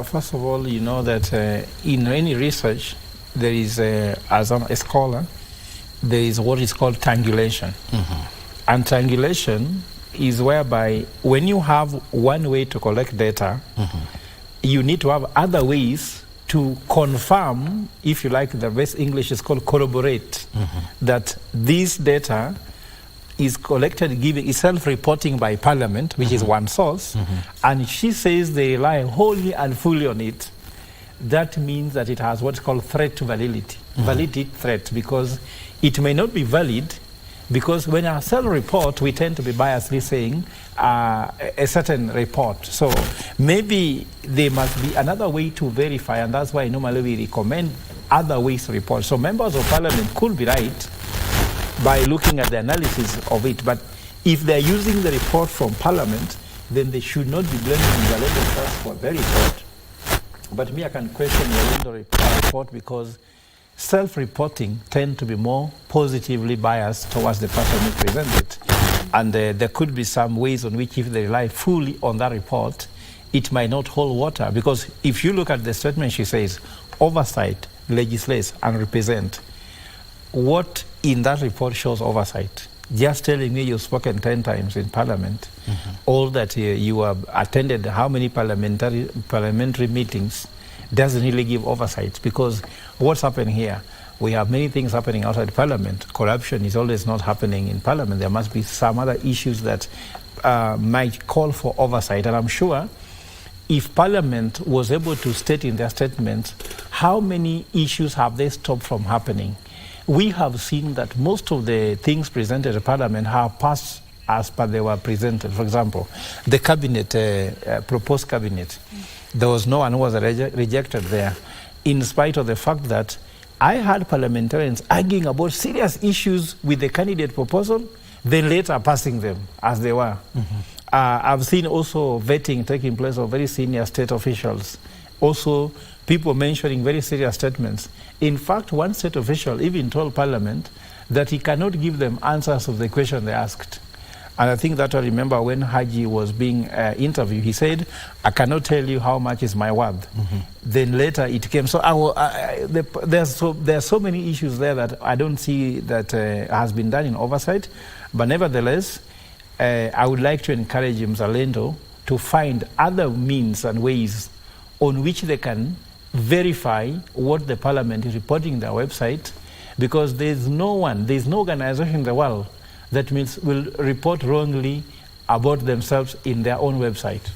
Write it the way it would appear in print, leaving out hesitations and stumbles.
First of all, you know that in any research, there is, as a scholar, there is what is called triangulation. And triangulation is whereby when you have one way to collect data, you need to have other ways to confirm, if you like, the best English is called corroborate, that this data is collected, is self-reporting by Parliament, which is one source, and she says they rely wholly and fully on it. That means that it has what's called threat to validity, validity threat, because it may not be valid, because when our self-report, we tend to be biasly saying a certain report. So maybe there must be another way to verify, and that's why normally we recommend other ways to report. So members of Parliament could be right by looking at the analysis of it, but if they're using the report from Parliament, then they should not be blaming Mzalendo first for their report. But me, I can question Mzalendo report because self-reporting tend to be more positively biased towards the person who presents it. And there could be some ways on which if they rely fully on that report, it might not hold water. Because if you look at the statement, she says, oversight, legislate, and represent. What in that report shows oversight? Just telling me you've spoken 10 times in Parliament, all that you have attended how many parliamentary meetings doesn't really give oversight, because what's happening here? We have many things happening outside Parliament. Corruption is always not happening in Parliament. There must be some other issues that might call for oversight. And I'm sure if Parliament was able to state in their statement how many issues have they stopped from happening, we have seen that most of the things presented to Parliament have passed as per they were presented. For example, the cabinet, proposed cabinet, there was no one who was rejected there, in spite of the fact that I had parliamentarians arguing about serious issues with the candidate proposal, then later passing them as they were. I've seen also vetting taking place of very senior state officials. Also, people mentioning very serious statements. In fact, one state official even told Parliament that he cannot give them answers to the question they asked. And I think that I remember when Haji was being interviewed, he said, I cannot tell you how much is my worth. Then later it came. So there are so many issues there that I don't see that has been done in oversight. But nevertheless, I would like to encourage Mzalendo to find other means and ways on which they can verify what the Parliament is reporting in their website, because there's no organization in the world that means will report wrongly about themselves in their own website.